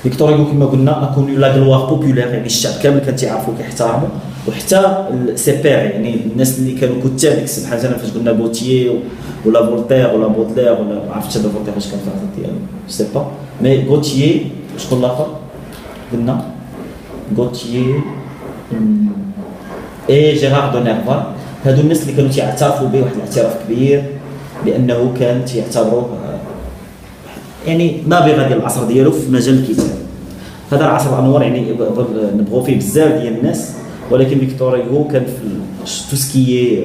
فيكتور هوغو كما قلنا اكونو لا غلوار بوبولير، يعني الشعب كامل كان تيعرفو كيحترمو، وحتى سي بير يعني الناس اللي كانوا كتاب ديك السبحه مثلا فاش قلنا بوتيي ولا فولتير ولا بودلير ولا ما عرفتش هذا فولتير واش كان في العصر ديالو سي با، مي غوتيي شكون الاخر قلنا غوتيي اي جيرار دو نيرفال، هادو الناس اللي كانوا تيعترفوا به واحد الاعتراف كبير لانه كان تيعتبروه يعني نابغه ديال العصر ديالو في مجال الكتاب. هذا العصر الانوار يعني نبغوا فيه بزاف ديال الناس، ولكن فيكتور هوغو كان في تو سكيي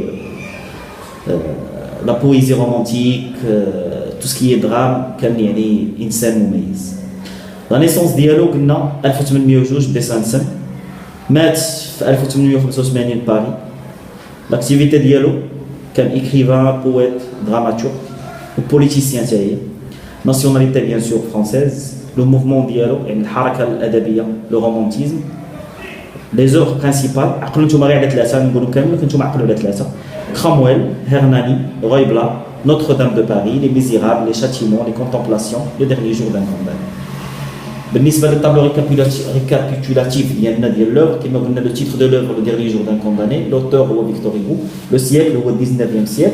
لا بويزي رومانتيك، تو سكيي درام، كان يعني انسان مميز. لا نيسونس ديالو قلنا 1802 ديسمبر، مات في 1885 باري. لاكتيفيتي ديالو كان ايكريفان بويت دراماتورغ وبوليتيسيان حتى هي. ناسيوناليتي بيان سور فرانسيز. لو موفمون ديالو يعني الحركه الادبيه لو رومانتيزم. لي زوغ برينسيبال عقلوا نتوما غير على ثلاثه، نقولوا كامل ولكن نتوما عقلوا على ثلاثه: كرامويل، هرناني، روي بلا، نوتر دام دو باري، لي ميزيرابل، لي شاتيمون، لي كونتمبلاسيون، لو ديرني جور دان كونداني. بالنسبه للطابلو ريكابيتولاتيف ديالنا ديال لوغ كما قلنا لو تيتر دو لوغ لو ديرني جور دان كونداني، لوتور هو فيكتور هوغو، لو سيكل هو 19e سيكل.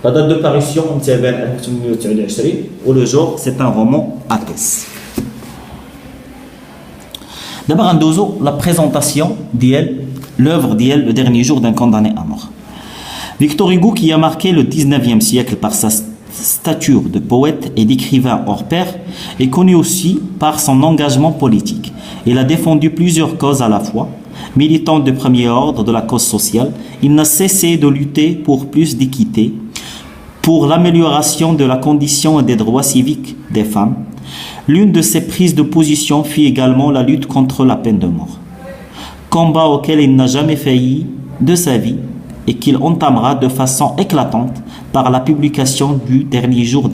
La date de parution est 1829 ou le genre c'est un roman athès. D'abord la présentation de l'œuvre d'Iel, le dernier jour d'un condamné à mort. Victor Hugo, qui a marqué le 19e siècle par sa stature de poète et d'écrivain hors pair, est connu aussi par son engagement politique. Il a défendu plusieurs causes à la fois. Militant de premier ordre de la cause sociale, il n'a cessé de lutter pour plus d'équité, pour l'amélioration de la condition et des droits civiques des femmes. L'une de ses prises de position fut également la lutte contre la peine de mort, combat auquel il n'a jamais failli de sa vie et qu'il entamera de façon éclatante par la publication du dernier jour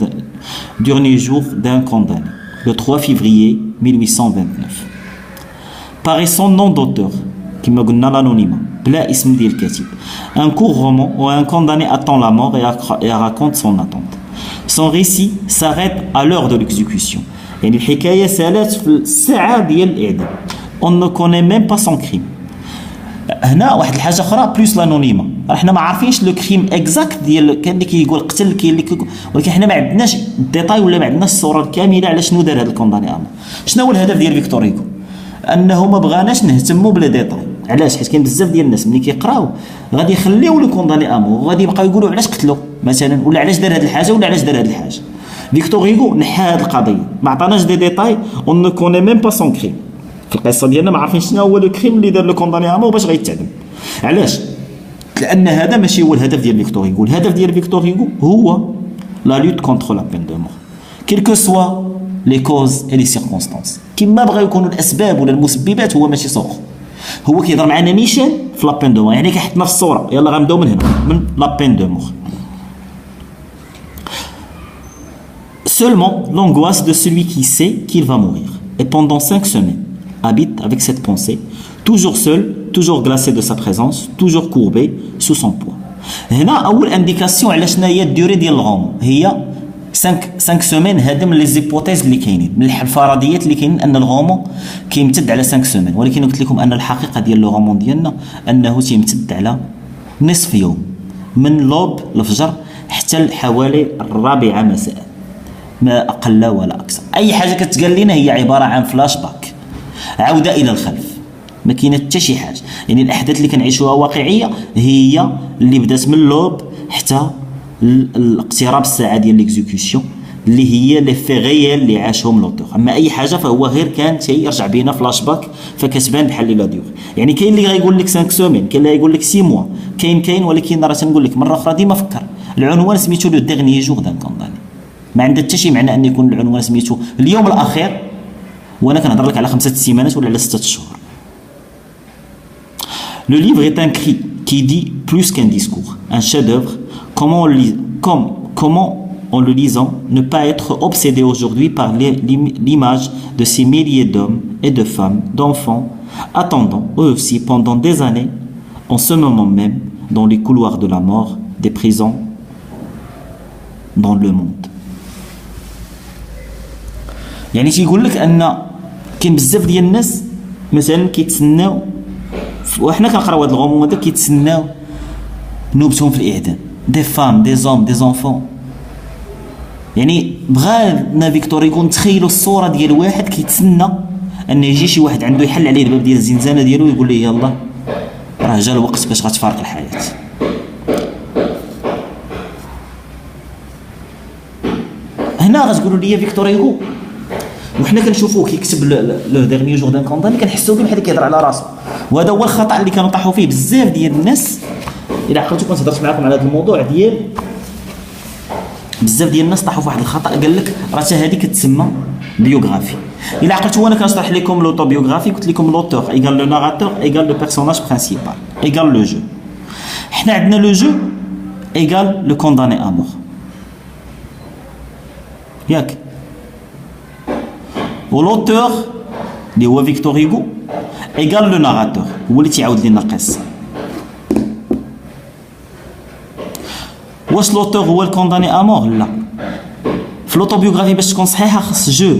d'un condamné, le 3 février 1829. Par son nom d'auteur, qui me donne l'anonymat, un court roman où un condamné attend la mort et raconte son attente. Son récit s'arrête à l'heure de l'exécution. On ne connaît même pas son crime. هنا واحد الحاجه اخرى بلوس لانونيما، حنا ما عارفينش لو كريم اكزاكت ديال كاين اللي كيقول قتل، كاين اللي ولكن حنا ما عندناش الديتاي ولا ما عندناش الصوره الكامله على شنو دار هذا الكونداني امور. شنو هو الهدف ديال فيكتور هوغو؟ انه ما بغاناش نهتموا بلا ديتاي. علاش؟ حيت كاين بزاف ديال الناس ملي كيقراو غادي يخليو لو كونداني امور وغادي يبقاو يقولوا علاش قتلوا مثلا، ولا علاش دار هذه الحاجه ولا علاش دار هذه الحاجه. فيكتور هوغو نحى هذه القضيه، ما عطاناش دي ديتاي، اون نو كوني ميم با سون كريم. في القصه ديالنا ما عارفين شنو هو لو كريم اللي دار لو كونداني امور باش غيتعدم. علاش؟ لان هذا ماشي هو الهدف ديال فيكتور هوغو. الهدف ديال فيكتور هوغو هو لا لوت كونتر لا بين دو مور كيل كو سوا لي كوز اي لي سيركونستانس. كيما بغاو يكونوا الاسباب ولا المسببات، هو ماشي صوغ. هو كيهضر معنا نيشان في لا بين دو مور، يعني كيحطنا في الصوره. يلا غنبداو من هنا، من لا بين دو مور. Seulement l'angoisse de celui qui sait qu'il va mourir et pendant 5 semaines habite avec cette pensée, toujours seul, toujours glacé de sa présence, toujours courbé sous son poids. هنا اول انديكاسيون على شنو هي الديوري ديال الغومون، هي 5 سومين. هذا من لي زيبوتيز اللي كاينين، من الفرضيات اللي كاينين ان الغومون كيمتد على 5 سومين، ولكن قلت لكم ان الحقيقه ديال الغومون ديالنا انه تيمتد على نصف يوم، من لوب الفجر حتى حوالي 4 مساء، ما اقل ولا اكثر. اي حاجه كتقال لنا هي عباره عن فلاش باك، عوده الى الخلف، ما كاينه حتى شي حاجه. يعني الاحداث اللي كنعيشوها واقعيه هي اللي بدات من اللوب حتى الاقتراب الساعه ديال ليكزيكسيون، اللي هي لي في غيال اللي عاشهم لوتور. اما اي حاجه فهو غير كان تيرجع بينا فلاش باك، فكتبان بحال لا ديور. يعني كاين اللي غايقول لك 5 سومين، كاين اللي غايقول لك 6 موا، كاين ولكن راه تنقول لك مره اخرى ديما فكر العنوان سميتو لو ديرني جور دان كونداني. ما عنده حتى شي معنى ان يكون العنوان سميتو اليوم الاخير وانا كنهضر لك على 5 سيمانات ولا على 6 شهور. Le livre est un cri qui dit plus qu'un discours, un chef-d'œuvre. Comment en le lisant ne pas être obsédé aujourd'hui par l'image de ces milliers d'hommes et de femmes, d'enfants, attendant eux aussi pendant des années, en ce moment même, dans les couloirs de la mort, des prisons dans le monde. يعني تيقول لك ان كاين بزاف ديال الناس مثلا كيتسناو، وحنا كنقراو هاد الغومون هذا، كيتسناو نوبتهم في الاعدام، دي فام دي زوم دي زونفون. يعني بغانا فيكتور هيغو نتخيلوا الصوره ديال واحد كيتسنى ان يجي شي واحد عنده يحل عليه الباب ديال الزنزانه ديالو ويقول ليه يلا راه جا الوقت باش غتفارق الحياه. هنا غتقولوا لي فيكتور هيغو وحنا كنشوفوه كيكتب لو ديرني جور دان كونداني كنحسوا به بحال كيهضر على راسو، وهذا هو الخطا اللي كانوا طاحوا فيه بزاف ديال الناس. الا عقلتوا كنت هضرت معكم على هذا الموضوع ديال بزاف ديال الناس طاحوا في واحد الخطا، قال لك راه حتى هذه كتسمى بيوغرافي. الا عقلتوا انا كنشرح لكم لوطوبيوغرافي قلت لكم لوتور ايغال لو ناراتور ايغال لو بيرسوناج برينسيبال ايغال لو جو. حنا عندنا لو جو ايغال لو كونداني ا مور، ياك؟ ولوتور اللي هو فيكتور هيغو ايغال لو ناراتور، هو اللي تيعاود لنا القصه. واش لوتور هو الكونداني ا مور؟ لا، في لوطوبيوغرافي باش تكون صحيحه خص جو